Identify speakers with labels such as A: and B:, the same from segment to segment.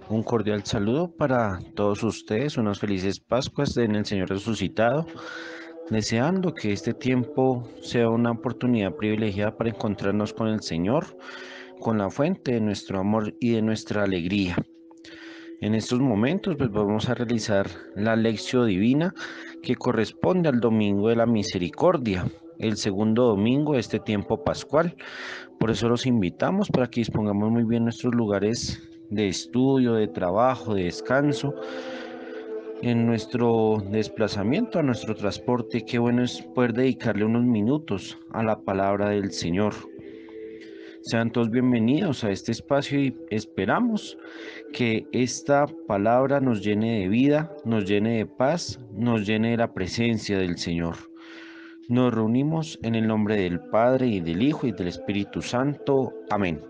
A: Un cordial saludo para todos ustedes, unas felices Pascuas en el Señor resucitado, deseando que este tiempo sea una oportunidad privilegiada para encontrarnos con el Señor, con la fuente de nuestro amor y de nuestra alegría. En estos momentos pues vamos a realizar la lección divina que corresponde al Domingo de la Misericordia, el segundo domingo de este tiempo pascual. Por eso los invitamos para que dispongamos muy bien nuestros lugares de estudio, de trabajo, de descanso, en nuestro desplazamiento, a nuestro transporte. Qué bueno es poder dedicarle unos minutos a la palabra del Señor. Sean todos bienvenidos a este espacio y esperamos que esta palabra nos llene de vida, nos llene de paz, nos llene de la presencia del Señor. Nos reunimos en el nombre del Padre y del Hijo y del Espíritu Santo. Amén.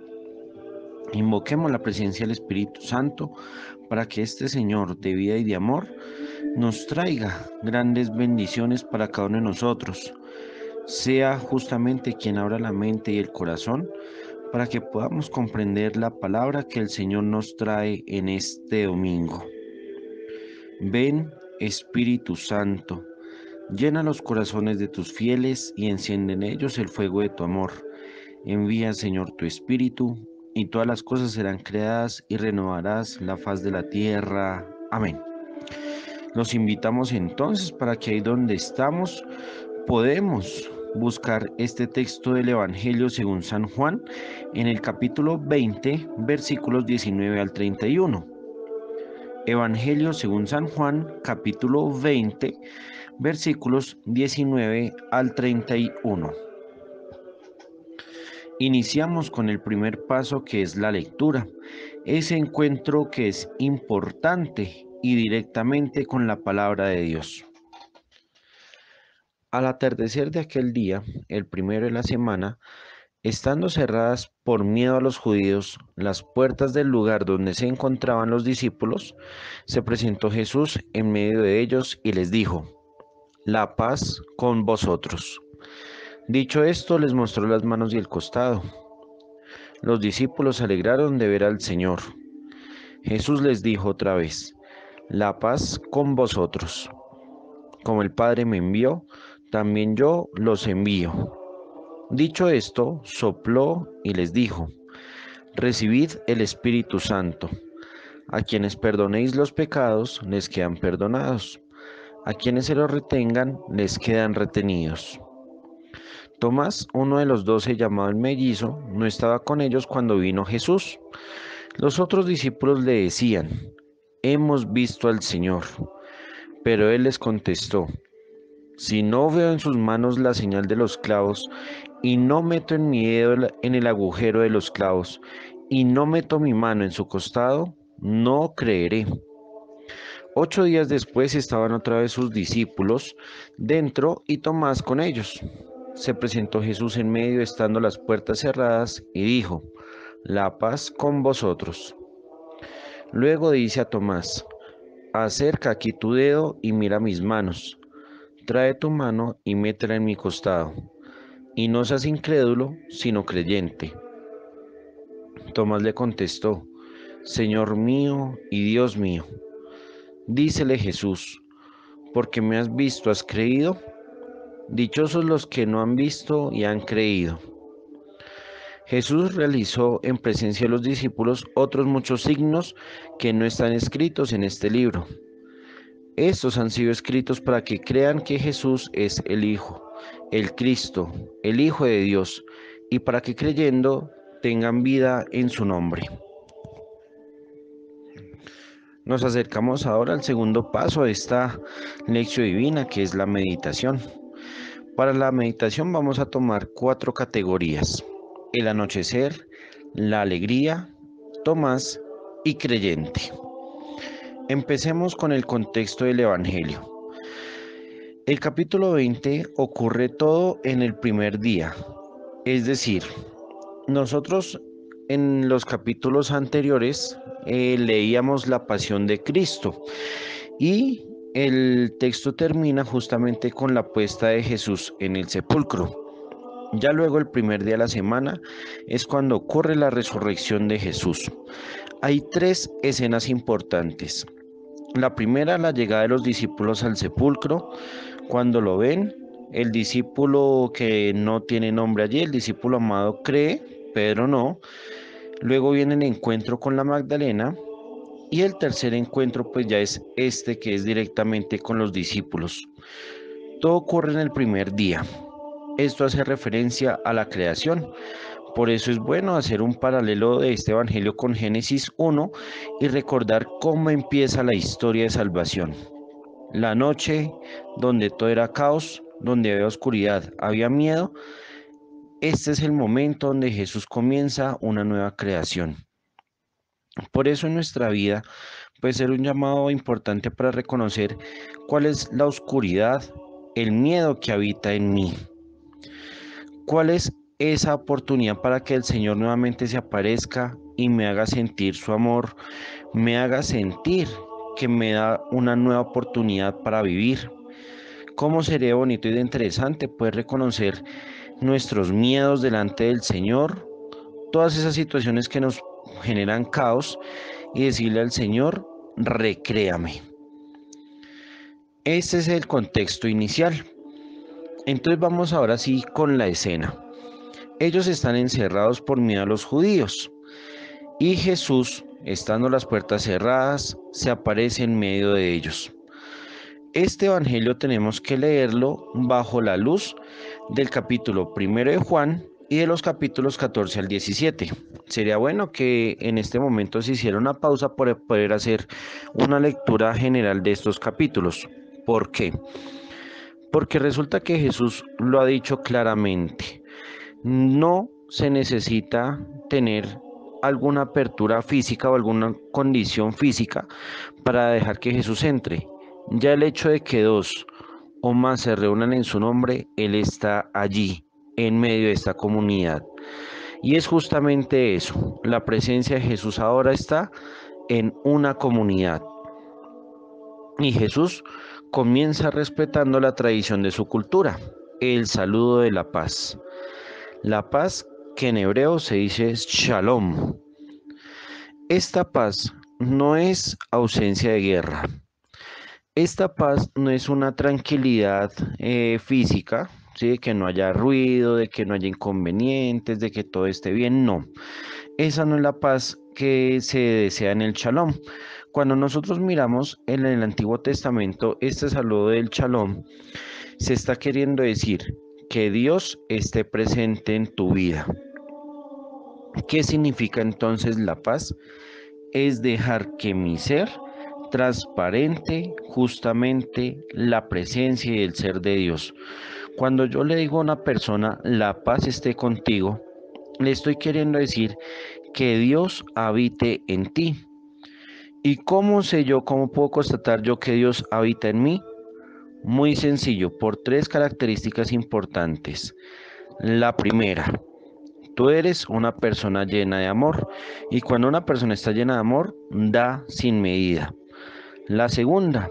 A: Invoquemos la presencia del Espíritu Santo para que este Señor de vida y de amor nos traiga grandes bendiciones para cada uno de nosotros. Sea justamente quien abra la mente y el corazón para que podamos comprender la palabra que el Señor nos trae en este domingo. Ven, Espíritu Santo, llena los corazones de tus fieles y enciende en ellos el fuego de tu amor. Envía, Señor, tu Espíritu, y todas las cosas serán creadas y renovarás la faz de la tierra. Amén. Los invitamos entonces para que ahí donde estamos podemos buscar este texto del Evangelio según San Juan en el capítulo 20, versículos 19 al 31. Evangelio según San Juan, capítulo 20, versículos 19 al 31. Iniciamos con el primer paso, que es la lectura, ese encuentro que es importante y directamente con la palabra de Dios. Al atardecer de aquel día, el primero de la semana, estando cerradas por miedo a los judíos las puertas del lugar donde se encontraban los discípulos, se presentó Jesús en medio de ellos y les dijo: La paz con vosotros. Dicho esto, les mostró las manos y el costado. Los discípulos se alegraron de ver al Señor. Jesús les dijo otra vez: La paz con vosotros. Como el Padre me envió, también yo los envío. Dicho esto, sopló y les dijo: Recibid el Espíritu Santo. A quienes perdonéis los pecados, les quedan perdonados. A quienes se los retengan, les quedan retenidos. Tomás, uno de los 12, llamado el mellizo, no estaba con ellos cuando vino Jesús. Los otros discípulos le decían: Hemos visto al Señor. Pero él les contestó: Si no veo en sus manos la señal de los clavos, y no meto en mi dedo en el agujero de los clavos, y no meto mi mano en su costado, no creeré. 8 días después estaban otra vez sus discípulos dentro y Tomás con ellos. Se presentó Jesús en medio, estando las puertas cerradas, y dijo: La paz con vosotros. Luego dice a Tomás: Acerca aquí tu dedo y mira mis manos. Trae tu mano y métela en mi costado. Y no seas incrédulo, sino creyente. Tomás le contestó: Señor mío y Dios mío. Dícele Jesús: Porque me has visto, has creído. Dichosos los que no han visto y han creído. Jesús realizó en presencia de los discípulos otros muchos signos que no están escritos en este libro. Estos han sido escritos para que crean que Jesús es el Hijo, el Cristo, el Hijo de Dios, y para que creyendo tengan vida en su nombre. Nos acercamos ahora al segundo paso de esta lección divina, que es la meditación. Para la meditación vamos a tomar 4 categorías: el anochecer, la alegría, Tomás y creyente. Empecemos con el contexto del Evangelio. El capítulo 20 ocurre todo en el primer día, es decir, nosotros en los capítulos anteriores leíamos la pasión de Cristo y el texto termina justamente con la puesta de Jesús en el sepulcro. Ya luego el primer día de la semana es cuando ocurre la resurrección de Jesús. Hay tres escenas importantes. La primera, la llegada de los discípulos al sepulcro. Cuando lo ven, el discípulo que no tiene nombre allí, el discípulo amado cree, Pedro no. Luego viene el encuentro con la Magdalena y el tercer encuentro pues ya es este que es directamente con los discípulos. Todo ocurre en el primer día. Esto hace referencia a la creación. Por eso es bueno hacer un paralelo de este evangelio con Génesis 1 y recordar cómo empieza la historia de salvación. La noche donde todo era caos, donde había oscuridad, había miedo. Este es el momento donde Jesús comienza una nueva creación. Por eso en nuestra vida puede ser un llamado importante para reconocer cuál es la oscuridad, el miedo que habita en mí. ¿Cuál es esa oportunidad para que el Señor nuevamente se aparezca y me haga sentir su amor, me haga sentir que me da una nueva oportunidad para vivir? ¿Cómo sería bonito y interesante poder reconocer nuestros miedos delante del Señor, todas esas situaciones que nos generan caos y decirle al Señor, recréame? Este es el contexto inicial. Entonces vamos ahora sí con la escena. Ellos están encerrados por miedo a los judíos y Jesús, estando las puertas cerradas, se aparece en medio de ellos. Este evangelio tenemos que leerlo bajo la luz del capítulo 1 de Juan y de los capítulos 14 al 17. Sería bueno que en este momento se hiciera una pausa para poder hacer una lectura general de estos capítulos. ¿Por qué? Porque resulta que Jesús lo ha dicho claramente. No se necesita tener alguna apertura física o alguna condición física para dejar que Jesús entre. Ya el hecho de que dos o más se reúnan en su nombre, Él está allí, en medio de esta comunidad. Y es justamente eso, la presencia de Jesús ahora está en una comunidad. Y Jesús comienza respetando la tradición de su cultura, el saludo de la paz. La paz que en hebreo se dice shalom. Esta paz no es ausencia de guerra. Esta paz no es una tranquilidad física, ¿sí? De que no haya ruido, de que no haya inconvenientes, de que todo esté bien. No, esa no es la paz que se desea en el shalom. Cuando nosotros miramos en el Antiguo Testamento este saludo del shalom, se está queriendo decir que Dios esté presente en tu vida. ¿Qué significa entonces la paz? Es dejar que mi ser transparente justamente la presencia y el ser de Dios. Cuando yo le digo a una persona, la paz esté contigo, le estoy queriendo decir que Dios habite en ti. ¿Y cómo sé yo, cómo puedo constatar yo que Dios habita en mí? Muy sencillo, por tres características importantes. La primera, tú eres una persona llena de amor y cuando una persona está llena de amor, da sin medida. La segunda,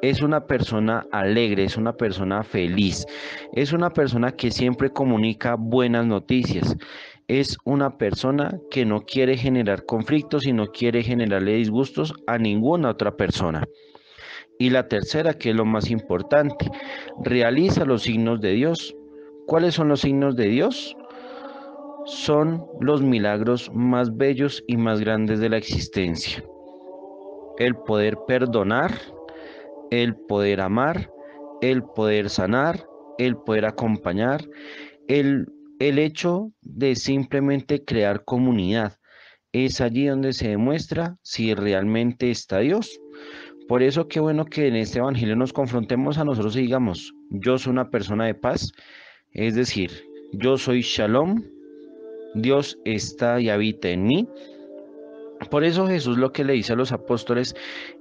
A: es una persona alegre, es una persona feliz, es una persona que siempre comunica buenas noticias, es una persona que no quiere generar conflictos y no quiere generarle disgustos a ninguna otra persona. Y la tercera, que es lo más importante, realiza los signos de Dios. ¿Cuáles son los signos de Dios? Son los milagros más bellos y más grandes de la existencia. El poder perdonar, el poder amar, el poder sanar, el poder acompañar, el, el hecho de simplemente crear comunidad. Es allí donde se demuestra si realmente está Dios. Por eso qué bueno que en este evangelio nos confrontemos a nosotros y digamos, yo soy una persona de paz, es decir, yo soy Shalom, Dios está y habita en mí. Por eso Jesús lo que le dice a los apóstoles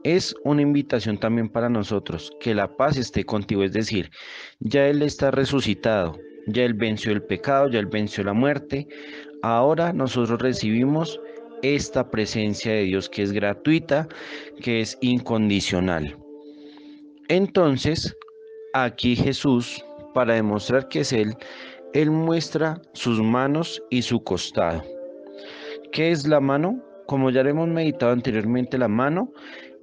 A: es una invitación también para nosotros, que la paz esté contigo, es decir, ya Él está resucitado, ya Él venció el pecado, ya Él venció la muerte, ahora nosotros recibimos esta presencia de Dios que es gratuita, que es incondicional. Entonces, aquí Jesús, para demostrar que es Él, Él muestra sus manos y su costado. ¿Qué es la mano? Como ya lo hemos meditado anteriormente, la mano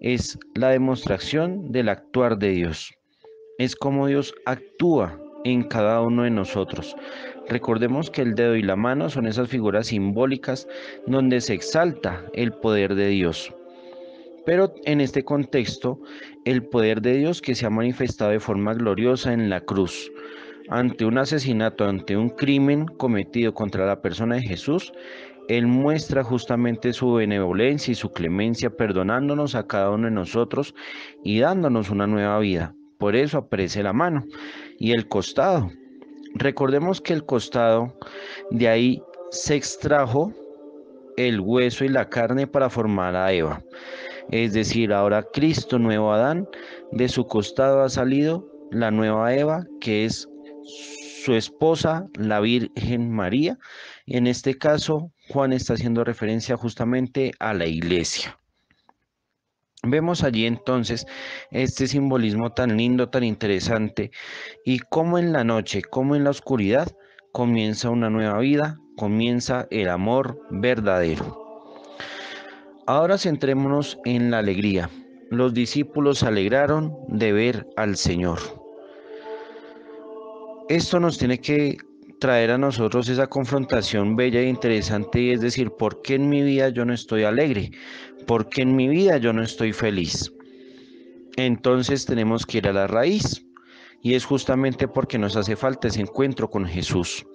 A: es la demostración del actuar de Dios. Es como Dios actúa en cada uno de nosotros. Recordemos que el dedo y la mano son esas figuras simbólicas donde se exalta el poder de Dios. Pero en este contexto, el poder de Dios que se ha manifestado de forma gloriosa en la cruz. Ante un asesinato, ante un crimen cometido contra la persona de Jesús, Él muestra justamente su benevolencia y su clemencia, perdonándonos a cada uno de nosotros y dándonos una nueva vida. Por eso aparece la mano y el costado. Recordemos que el costado, de ahí se extrajo el hueso y la carne para formar a Eva. Es decir, ahora Cristo, nuevo Adán, de su costado ha salido la nueva Eva, que es su esposa, la Virgen María. En este caso, Juan está haciendo referencia justamente a la iglesia. Vemos allí entonces este simbolismo tan lindo, tan interesante, y cómo en la noche, cómo en la oscuridad, comienza una nueva vida, comienza el amor verdadero. Ahora centrémonos en la alegría. Los discípulos se alegraron de ver al Señor. Esto nos tiene que traer a nosotros esa confrontación bella e interesante, y es decir, ¿por qué en mi vida yo no estoy alegre? ¿Por qué en mi vida yo no estoy feliz? Entonces tenemos que ir a la raíz, y es justamente porque nos hace falta ese encuentro con Jesús.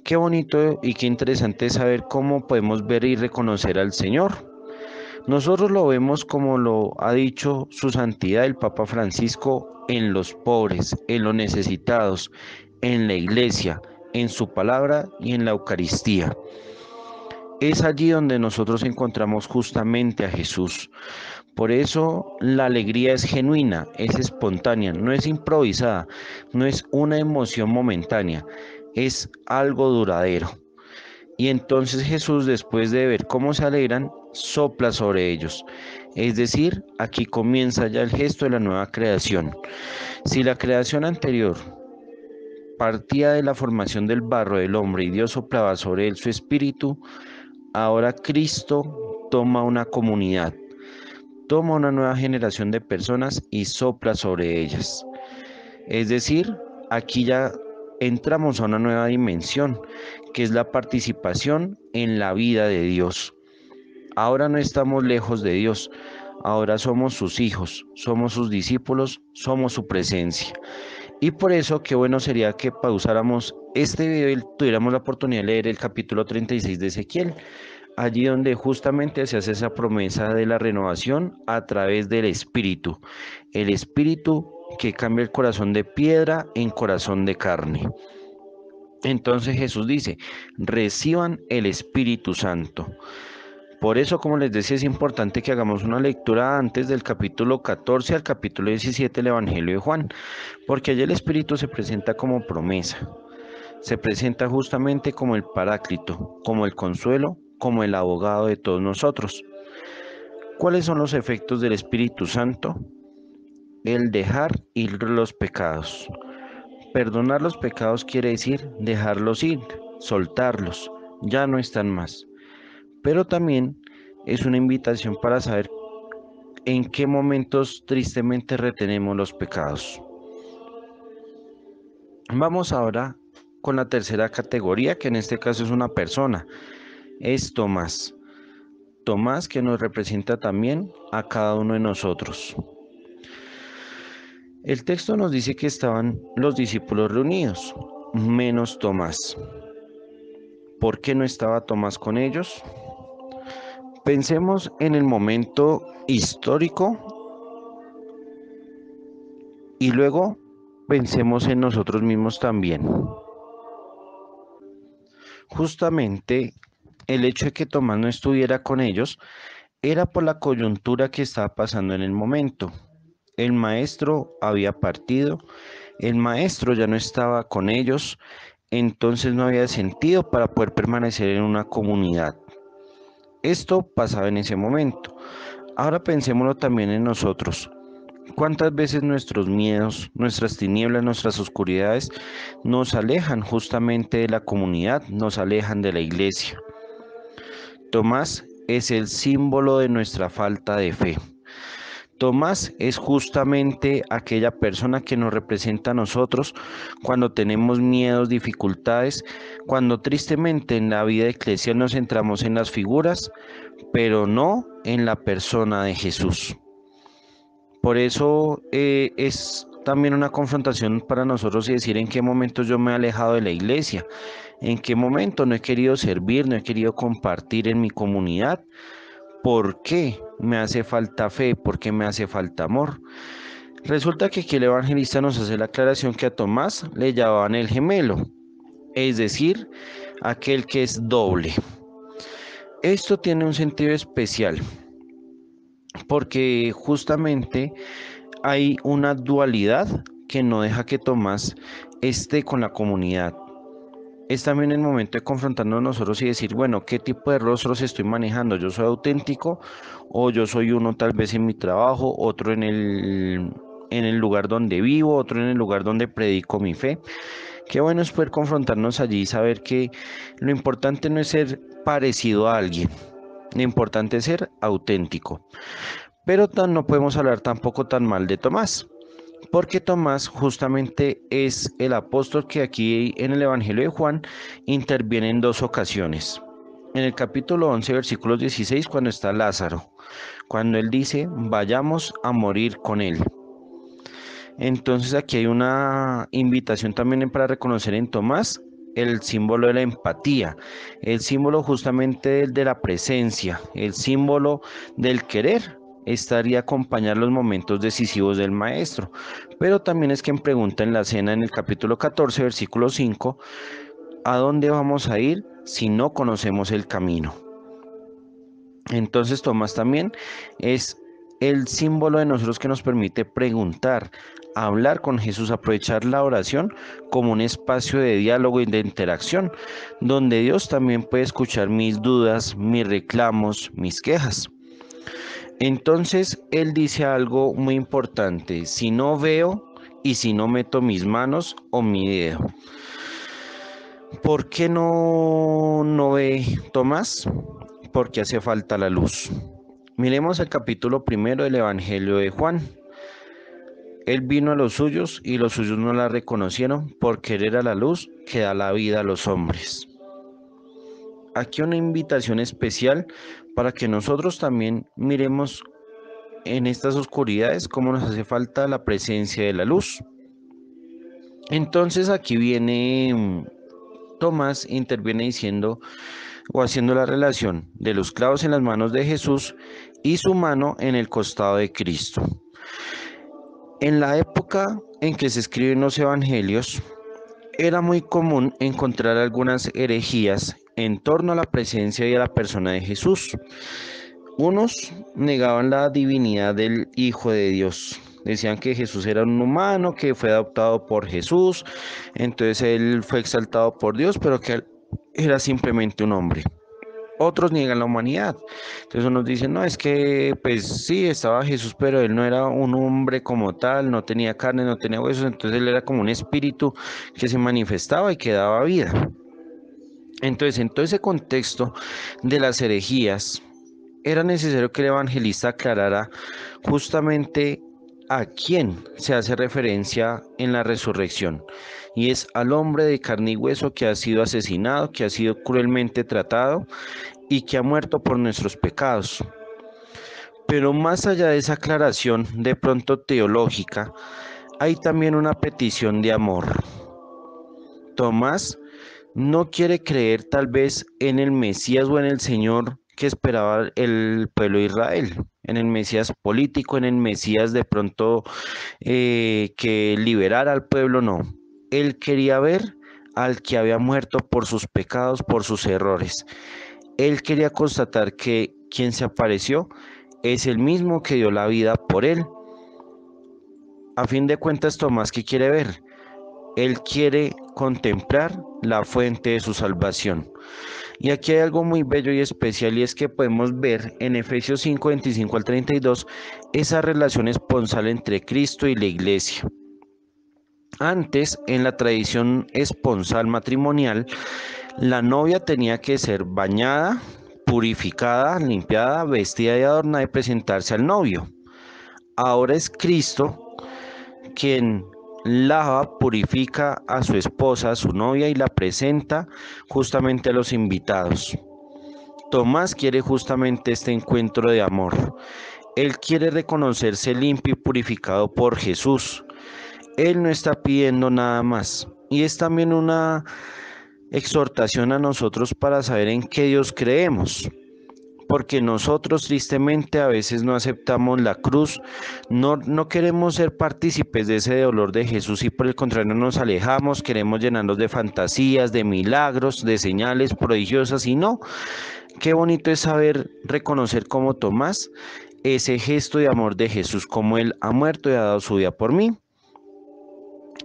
A: Qué bonito y qué interesante saber cómo podemos ver y reconocer al Señor. Nosotros lo vemos, como lo ha dicho su santidad el Papa Francisco, en los pobres, en los necesitados, en la iglesia, en su palabra y en la Eucaristía. Es allí donde nosotros encontramos justamente a Jesús. Por eso la alegría es genuina, es espontánea, no es improvisada, no es una emoción momentánea, es algo duradero. Y entonces Jesús, después de ver cómo se alegran, sopla sobre ellos. Es decir, aquí comienza ya el gesto de la nueva creación. Si la creación anterior partía de la formación del barro del hombre y Dios soplaba sobre él su espíritu, ahora Cristo toma una comunidad, toma una nueva generación de personas y sopla sobre ellas. Es decir, aquí ya entramos a una nueva dimensión, que es la participación en la vida de Dios. Ahora no estamos lejos de Dios, ahora somos sus hijos, somos sus discípulos, somos su presencia. Y por eso, qué bueno sería que pausáramos este video y tuviéramos la oportunidad de leer el capítulo 36 de Ezequiel, allí donde justamente se hace esa promesa de la renovación a través del Espíritu, el Espíritu que cambia el corazón de piedra en corazón de carne. Entonces Jesús dice, reciban el Espíritu Santo. Por eso, como les decía, es importante que hagamos una lectura antes del capítulo 14 al capítulo 17 del Evangelio de Juan, porque allí el Espíritu se presenta como promesa, se presenta justamente como el Paráclito, como el consuelo, como el abogado de todos nosotros. ¿Cuáles son los efectos del Espíritu Santo? El dejar ir los pecados. Perdonar los pecados quiere decir dejarlos ir, soltarlos, ya no están más. Pero también es una invitación para saber en qué momentos tristemente retenemos los pecados. Vamos ahora con la tercera categoría, que en este caso es una persona, es Tomás. Tomás, que nos representa también a cada uno de nosotros. El texto nos dice que estaban los discípulos reunidos, menos Tomás. ¿Por qué no estaba Tomás con ellos? Pensemos en el momento histórico y luego pensemos en nosotros mismos también. Justamente el hecho de que Tomás no estuviera con ellos era por la coyuntura que estaba pasando en el momento. El maestro había partido, el maestro ya no estaba con ellos, entonces no había sentido para poder permanecer en una comunidad. Esto pasaba en ese momento. Ahora pensémoslo también en nosotros. ¿Cuántas veces nuestros miedos, nuestras tinieblas, nuestras oscuridades nos alejan justamente de la comunidad, nos alejan de la iglesia? Tomás es el símbolo de nuestra falta de fe. Tomás es justamente aquella persona que nos representa a nosotros cuando tenemos miedos, dificultades, cuando tristemente en la vida eclesial nos centramos en las figuras, pero no en la persona de Jesús. Por eso es también una confrontación para nosotros y decir en qué momento yo me he alejado de la iglesia, en qué momento no he querido servir, no he querido compartir en mi comunidad. ¿Por qué me hace falta fe? ¿Por qué me hace falta amor? Resulta que aquí el evangelista nos hace la aclaración que a Tomás le llamaban el gemelo, es decir, aquel que es doble. Esto tiene un sentido especial porque justamente hay una dualidad que no deja que Tomás esté con la comunidad. Es también el momento de confrontarnos nosotros y decir, bueno, ¿qué tipo de rostros estoy manejando? ¿Yo soy auténtico o yo soy uno tal vez en mi trabajo, otro en el lugar donde vivo, otro en el lugar donde predico mi fe? Qué bueno es poder confrontarnos allí y saber que lo importante no es ser parecido a alguien, lo importante es ser auténtico. Pero no podemos hablar tampoco tan mal de Tomás, porque Tomás justamente es el apóstol que aquí en el Evangelio de Juan interviene en dos ocasiones. En el capítulo 11, versículos 16, cuando está Lázaro, cuando él dice, vayamos a morir con él. Entonces aquí hay una invitación también para reconocer en Tomás el símbolo de la empatía, el símbolo justamente de la presencia, el símbolo del querer estar y acompañar los momentos decisivos del maestro. Pero también es quien pregunta en la cena en el capítulo 14, versículo 5, ¿a dónde vamos a ir si no conocemos el camino? Entonces Tomás también es el símbolo de nosotros que nos permite preguntar, hablar con Jesús, aprovechar la oración como un espacio de diálogo y de interacción, donde Dios también puede escuchar mis dudas, mis reclamos, mis quejas. Entonces Él dice algo muy importante, si no veo y si no meto mis manos o mi dedo. ¿Por qué no ve Tomás? Porque hace falta la luz. Miremos el capítulo 1 del Evangelio de Juan. Él vino a los suyos y los suyos no la reconocieron porque él era la luz que da la vida a los hombres. Aquí una invitación especial para que nosotros también miremos en estas oscuridades cómo nos hace falta la presencia de la luz. Entonces aquí viene Tomás, interviene diciendo o haciendo la relación de los clavos en las manos de Jesús y su mano en el costado de Cristo. En la época en que se escriben los evangelios, era muy común encontrar algunas herejías en torno a la presencia y a la persona de Jesús. Unos negaban la divinidad del Hijo de Dios. Decían que Jesús era un humano, que fue adoptado por Jesús, entonces él fue exaltado por Dios, pero que él era simplemente un hombre. Otros niegan la humanidad. Entonces unos dicen, no, es que pues sí, estaba Jesús, pero él no era un hombre como tal, no tenía carne, no tenía huesos, entonces él era como un espíritu que se manifestaba y que daba vida. Entonces, en todo ese contexto de las herejías, era necesario que el evangelista aclarara justamente a quién se hace referencia en la resurrección, y es al hombre de carne y hueso que ha sido asesinado, que ha sido cruelmente tratado y que ha muerto por nuestros pecados. Pero más allá de esa aclaración de pronto teológica, hay también una petición de amor. Tomás no quiere creer tal vez en el Mesías o en el Señor que esperaba el pueblo de Israel, en el Mesías político, en el Mesías de pronto que liberara al pueblo, no. Él quería ver al que había muerto por sus pecados, por sus errores. Él quería constatar que quien se apareció es el mismo que dio la vida por él. A fin de cuentas, Tomás, ¿qué quiere ver? Él quiere contemplar la fuente de su salvación. Y aquí hay algo muy bello y especial, y es que podemos ver en Efesios 5, 25 al 32 esa relación esponsal entre Cristo y la iglesia. Antes, en la tradición esponsal matrimonial, la novia tenía que ser bañada, purificada, limpiada, vestida y adornada y presentarse al novio. Ahora es Cristo quien lava, purifica a su esposa, a su novia, y la presenta justamente a los invitados. Tomás quiere justamente este encuentro de amor. Él quiere reconocerse limpio y purificado por Jesús. Él no está pidiendo nada más. Y es también una exhortación a nosotros para saber en qué Dios creemos. Porque nosotros tristemente a veces no aceptamos la cruz, no queremos ser partícipes de ese dolor de Jesús, y por el contrario nos alejamos, queremos llenarnos de fantasías, de milagros, de señales prodigiosas, y no. Qué bonito es saber reconocer como Tomás ese gesto de amor de Jesús, como Él ha muerto y ha dado su vida por mí.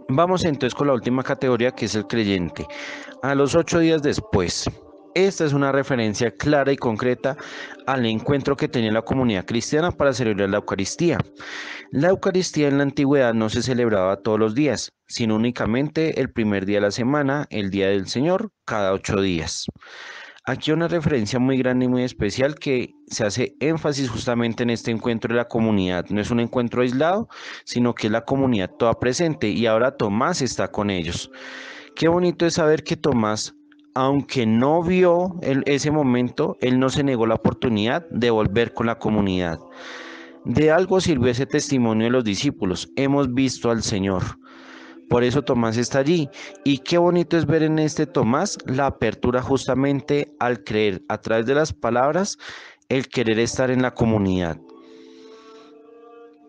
A: Vamos entonces con la última categoría, que es el creyente. A los 8 días después. Esta es una referencia clara y concreta al encuentro que tenía la comunidad cristiana para celebrar la Eucaristía. La Eucaristía en la antigüedad no se celebraba todos los días, sino únicamente el primer día de la semana, el día del Señor, cada 8 días. Aquí una referencia muy grande y muy especial, que se hace énfasis justamente en este encuentro de la comunidad. No es un encuentro aislado, sino que es la comunidad toda presente, y ahora Tomás está con ellos. Qué bonito es saber que Tomás, aunque no vio ese momento, él no se negó la oportunidad de volver con la comunidad. De algo sirvió ese testimonio de los discípulos: hemos visto al Señor. Por eso Tomás está allí. Y qué bonito es ver en este Tomás la apertura justamente al creer a través de las palabras, el querer estar en la comunidad.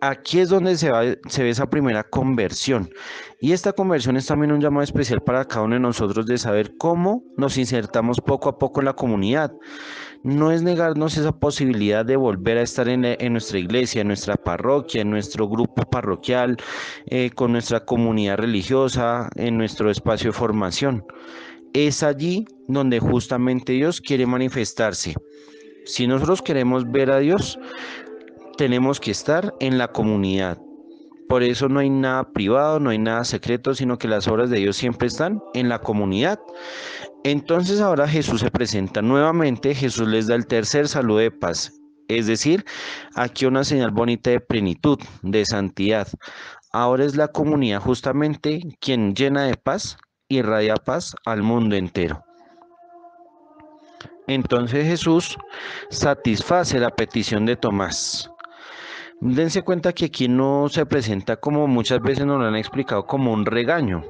A: Aquí es donde se ve esa primera conversión. Y esta conversión es también un llamado especial para cada uno de nosotros, de saber cómo nos insertamos poco a poco en la comunidad. No es negarnos esa posibilidad de volver a estar en nuestra iglesia, en nuestra parroquia, en nuestro grupo parroquial, con nuestra comunidad religiosa, en nuestro espacio de formación. Es allí donde justamente Dios quiere manifestarse. Si nosotros queremos ver a Dios, tenemos que estar en la comunidad. Por eso no hay nada privado, no hay nada secreto, sino que las obras de Dios siempre están en la comunidad. Entonces ahora Jesús se presenta nuevamente. Jesús les da el tercer saludo de paz. Es decir, aquí una señal bonita de plenitud, de santidad. Ahora es la comunidad justamente quien llena de paz, irradia paz al mundo entero. Entonces Jesús satisface la petición de Tomás. Dense cuenta que aquí no se presenta, como muchas veces nos lo han explicado, como un regaño.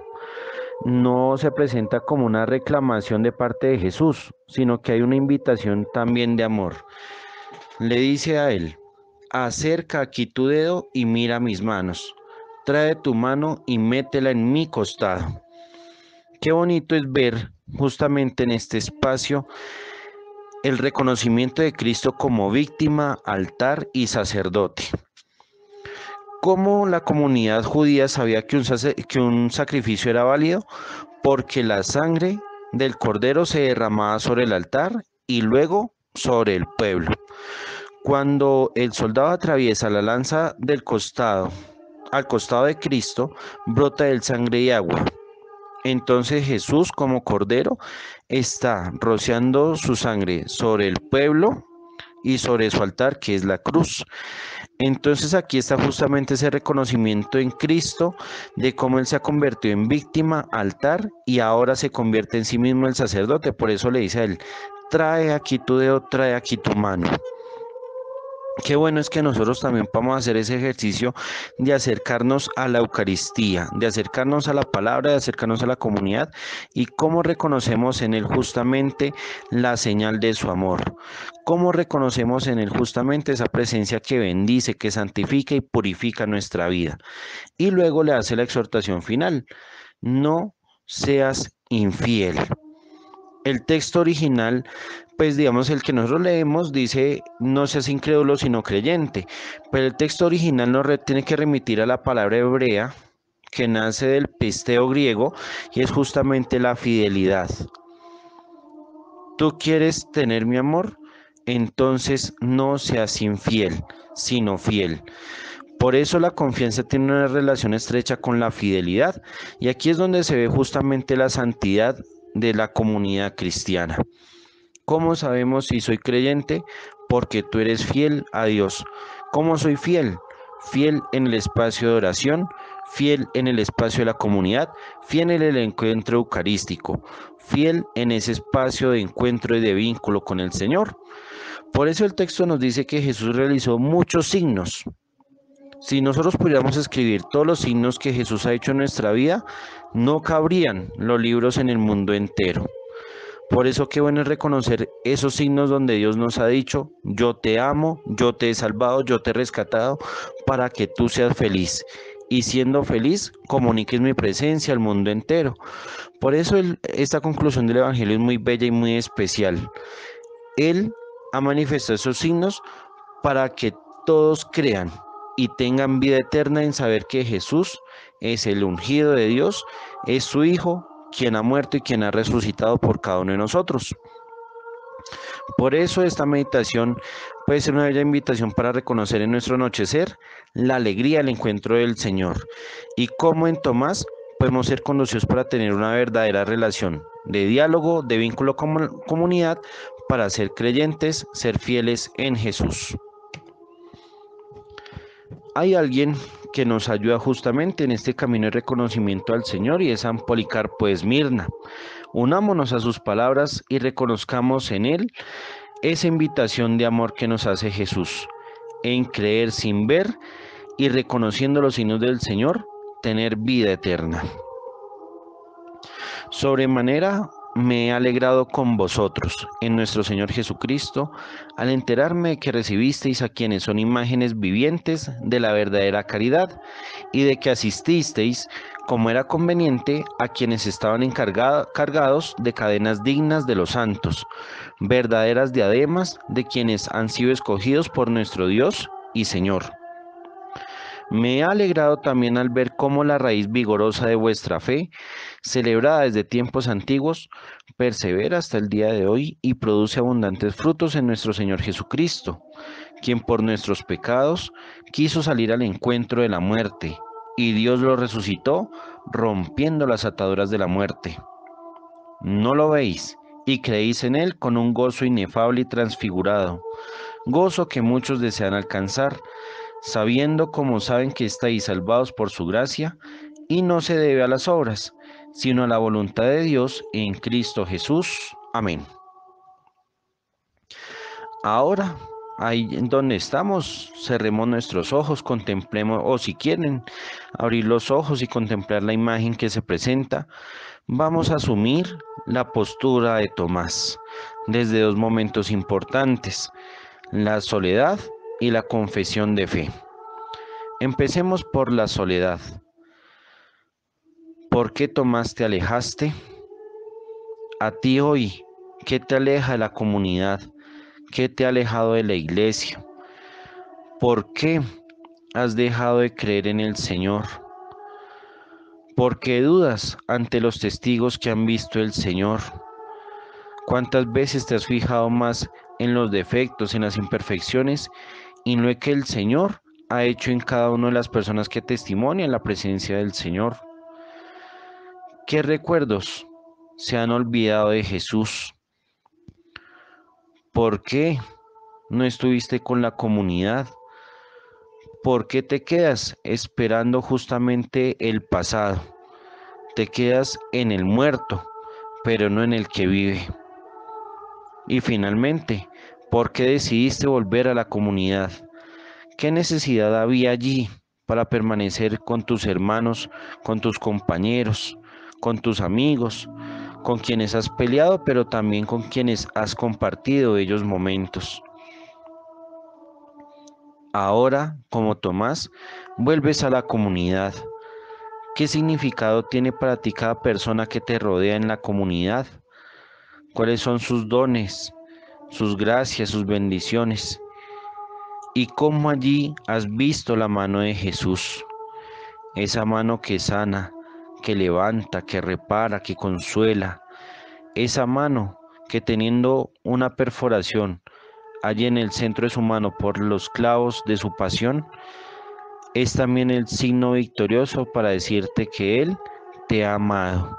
A: No se presenta como una reclamación de parte de Jesús, sino que hay una invitación también de amor. Le dice a él: acerca aquí tu dedo y mira mis manos. Trae tu mano y métela en mi costado. Qué bonito es ver justamente en este espacio el reconocimiento de Cristo como víctima, altar y sacerdote. ¿Cómo la comunidad judía sabía que un sacrificio era válido? Porque la sangre del cordero se derramaba sobre el altar y luego sobre el pueblo. Cuando el soldado atraviesa la lanza del costado, al costado de Cristo, brota del sangre y agua. Entonces Jesús, como cordero, está rociando su sangre sobre el pueblo y sobre su altar, que es la cruz. Entonces aquí está justamente ese reconocimiento en Cristo de cómo Él se ha convertido en víctima, altar, y ahora se convierte en sí mismo el sacerdote. Por eso le dice a Él: trae aquí tu dedo, trae aquí tu mano. Qué bueno es que nosotros también podamos hacer ese ejercicio de acercarnos a la Eucaristía, de acercarnos a la palabra, de acercarnos a la comunidad, y cómo reconocemos en Él justamente la señal de su amor. Cómo reconocemos en Él justamente esa presencia que bendice, que santifica y purifica nuestra vida. Y luego le hace la exhortación final: no seas infiel. El texto original, pues digamos el que nosotros leemos, dice: no seas incrédulo sino creyente, pero el texto original nos tiene que remitir a la palabra hebrea que nace del pisteo griego, y es justamente la fidelidad. ¿Tú quieres tener mi amor? Entonces no seas infiel, sino fiel. Por eso la confianza tiene una relación estrecha con la fidelidad, y aquí es donde se ve justamente la santidad de la comunidad cristiana. ¿Cómo sabemos si soy creyente? Porque tú eres fiel a Dios. ¿Cómo soy fiel? Fiel en el espacio de oración, fiel en el espacio de la comunidad, fiel en el encuentro eucarístico, fiel en ese espacio de encuentro y de vínculo con el Señor. Por eso el texto nos dice que Jesús realizó muchos signos. Si nosotros pudiéramos escribir todos los signos que Jesús ha hecho en nuestra vida, no cabrían los libros en el mundo entero. Por eso qué bueno es reconocer esos signos donde Dios nos ha dicho: yo te amo, yo te he salvado, yo te he rescatado para que tú seas feliz. Y siendo feliz, comuniques mi presencia al mundo entero. Por eso esta conclusión del Evangelio es muy bella y muy especial. Él ha manifestado esos signos para que todos crean y tengan vida eterna en saber que Jesús es el ungido de Dios, es su Hijo, quien ha muerto y quien ha resucitado por cada uno de nosotros. Por eso esta meditación puede ser una bella invitación para reconocer en nuestro anochecer la alegría del encuentro del Señor, y cómo en Tomás podemos ser conducidos para tener una verdadera relación de diálogo, de vínculo con comunidad, para ser creyentes, ser fieles en Jesús. Hay alguien que nos ayuda justamente en este camino de reconocimiento al Señor, y es San Policarpo de Esmirna. Unámonos a sus palabras y reconozcamos en él esa invitación de amor que nos hace Jesús, en creer sin ver y reconociendo los signos del Señor, tener vida eterna. Sobremanera me he alegrado con vosotros en nuestro Señor Jesucristo, al enterarme de que recibisteis a quienes son imágenes vivientes de la verdadera caridad, y de que asististeis, como era conveniente, a quienes estaban cargados de cadenas dignas de los santos, verdaderas diademas de quienes han sido escogidos por nuestro Dios y Señor. Me he alegrado también al ver cómo la raíz vigorosa de vuestra fe, celebrada desde tiempos antiguos, persevera hasta el día de hoy y produce abundantes frutos en nuestro Señor Jesucristo, quien por nuestros pecados quiso salir al encuentro de la muerte, y Dios lo resucitó, rompiendo las ataduras de la muerte. ¿No lo veis? Y creéis en él con un gozo inefable y transfigurado, gozo que muchos desean alcanzar, sabiendo como saben que estáis salvados por su gracia, y no se debe a las obras, sino a la voluntad de Dios en Cristo Jesús. Amén. Ahora, ahí en donde estamos, cerremos nuestros ojos, contemplemos, o si quieren, abrir los ojos y contemplar la imagen que se presenta. Vamos a asumir la postura de Tomás desde dos momentos importantes: la soledad y la confesión de fe. Empecemos por la soledad. ¿Por qué, Tomás, te alejaste? A ti hoy, ¿qué te aleja de la comunidad? ¿Qué te ha alejado de la iglesia? ¿Por qué has dejado de creer en el Señor? ¿Por qué dudas ante los testigos que han visto el Señor? ¿Cuántas veces te has fijado más en los defectos, en las imperfecciones, y no es que el Señor ha hecho en cada una de las personas que testimonian la presencia del Señor? ¿Qué recuerdos se han olvidado de Jesús? ¿Por qué no estuviste con la comunidad? ¿Por qué te quedas esperando justamente el pasado? Te quedas en el muerto, pero no en el que vive. Y finalmente, ¿por qué decidiste volver a la comunidad? ¿Qué necesidad había allí para permanecer con tus hermanos, con tus compañeros, con tus amigos, con quienes has peleado, pero también con quienes has compartido ellos momentos? Ahora, como Tomás, vuelves a la comunidad. ¿Qué significado tiene para ti cada persona que te rodea en la comunidad? ¿Cuáles son sus dones, sus gracias, sus bendiciones? ¿Y cómo allí has visto la mano de Jesús? Esa mano que sana, que levanta, que repara, que consuela. Esa mano que teniendo una perforación allí en el centro de su mano por los clavos de su pasión, es también el signo victorioso para decirte que Él te ha amado.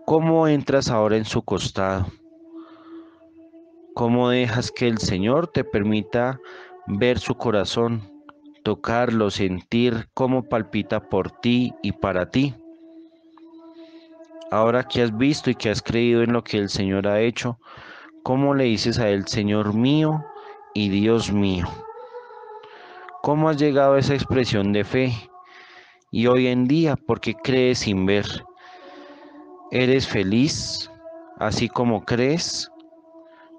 A: ¿Cómo entras ahora en su costado? ¿Cómo dejas que el Señor te permita ver su corazón, tocarlo, sentir cómo palpita por ti y para ti? Ahora que has visto y que has creído en lo que el Señor ha hecho, ¿cómo le dices a Él, Señor mío y Dios mío? ¿Cómo has llegado a esa expresión de fe? Y hoy en día, ¿por qué crees sin ver? ¿Eres feliz así como crees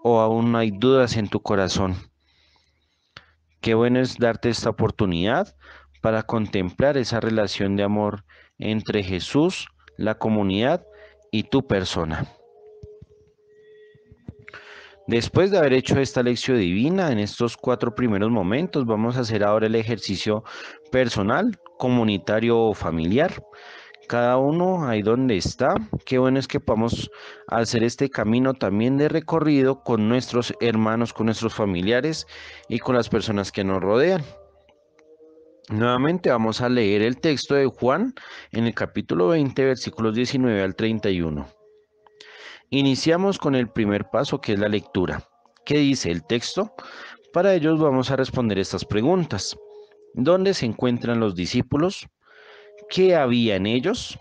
A: o aún hay dudas en tu corazón? Qué bueno es darte esta oportunidad para contemplar esa relación de amor entre Jesús, la comunidad y tu persona. Después de haber hecho esta lección divina en estos 4 primeros momentos, vamos a hacer ahora el ejercicio personal, comunitario o familiar. Cada uno ahí donde está. Qué bueno es que podamos hacer este camino también de recorrido con nuestros hermanos, con nuestros familiares y con las personas que nos rodean. Nuevamente vamos a leer el texto de Juan en el capítulo 20, versículos 19 al 31. Iniciamos con el primer paso, que es la lectura. ¿Qué dice el texto? Para ellos vamos a responder estas preguntas. ¿Dónde se encuentran los discípulos? ¿Qué había en ellos?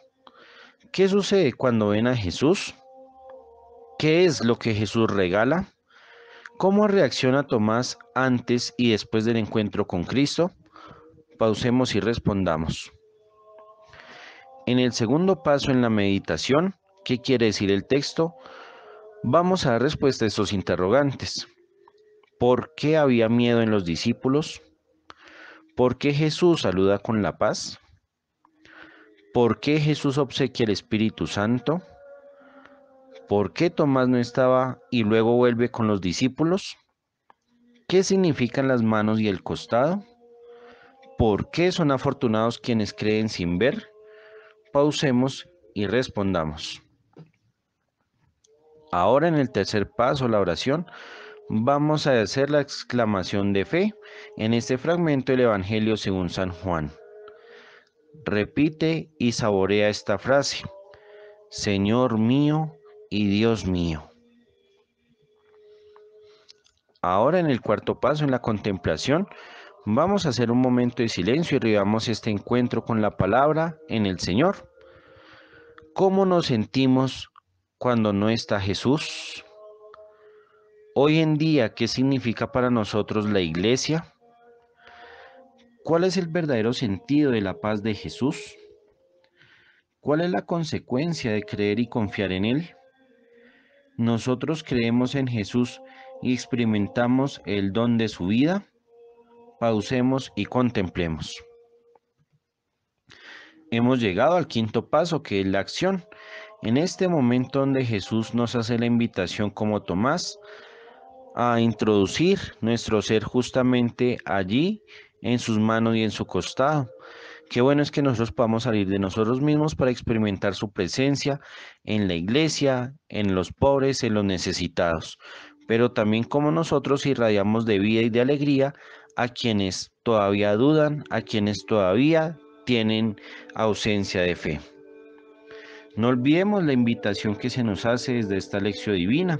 A: ¿Qué sucede cuando ven a Jesús? ¿Qué es lo que Jesús regala? ¿Cómo reacciona Tomás antes y después del encuentro con Cristo? Pausemos y respondamos. En el segundo paso en la meditación, ¿qué quiere decir el texto? Vamos a dar respuesta a estos interrogantes. ¿Por qué había miedo en los discípulos? ¿Por qué Jesús saluda con la paz? ¿Por qué Jesús obsequia el Espíritu Santo? ¿Por qué Tomás no estaba y luego vuelve con los discípulos? ¿Qué significan las manos y el costado? ¿Por qué son afortunados quienes creen sin ver? Pausemos y respondamos. Ahora en el tercer paso, la oración, vamos a hacer la exclamación de fe en este fragmento del Evangelio según San Juan. Repite y saborea esta frase: Señor mío y Dios mío. Ahora en el cuarto paso, en la contemplación, vamos a hacer un momento de silencio y revivamos este encuentro con la palabra en el Señor. ¿Cómo nos sentimos cuando no está Jesús? Hoy en día, ¿qué significa para nosotros la iglesia? ¿Cuál es el verdadero sentido de la paz de Jesús? ¿Cuál es la consecuencia de creer y confiar en Él? ¿Nosotros creemos en Jesús y experimentamos el don de su vida? Pausemos y contemplemos. Hemos llegado al quinto paso, que es la acción. En este momento donde Jesús nos hace la invitación como Tomás a introducir nuestro ser justamente allí, en sus manos y en su costado. Qué bueno es que nosotros podamos salir de nosotros mismos para experimentar su presencia en la iglesia, en los pobres, en los necesitados, pero también como nosotros irradiamos de vida y de alegría a quienes todavía dudan, a quienes todavía tienen ausencia de fe. No olvidemos la invitación que se nos hace desde esta lección divina.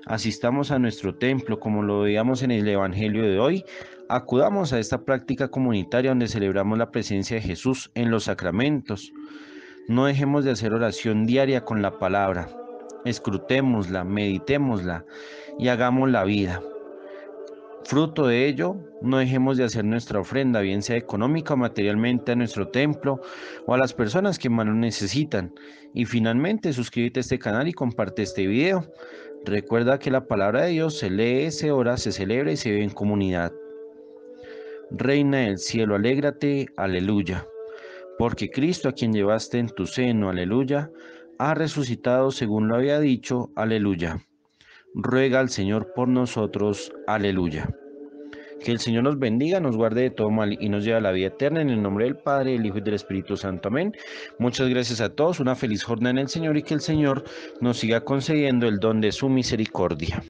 A: Asistamos a nuestro templo, como lo veíamos en el Evangelio de hoy. Acudamos a esta práctica comunitaria donde celebramos la presencia de Jesús en los sacramentos. No dejemos de hacer oración diaria con la palabra. Escrutémosla, meditémosla y hagamos la vida. Fruto de ello, no dejemos de hacer nuestra ofrenda, bien sea económica o materialmente, a nuestro templo o a las personas que más lo necesitan. Y finalmente, suscríbete a este canal y comparte este video. Recuerda que la palabra de Dios se lee, se ora, se celebra y se vive en comunidad. Reina del cielo, alégrate, aleluya. Porque Cristo, a quien llevaste en tu seno, aleluya, ha resucitado según lo había dicho, aleluya. Ruega al Señor por nosotros, aleluya. Que el Señor nos bendiga, nos guarde de todo mal y nos lleve a la vida eterna en el nombre del Padre, del Hijo y del Espíritu Santo. Amén. Muchas gracias a todos, una feliz jornada en el Señor y que el Señor nos siga concediendo el don de su misericordia.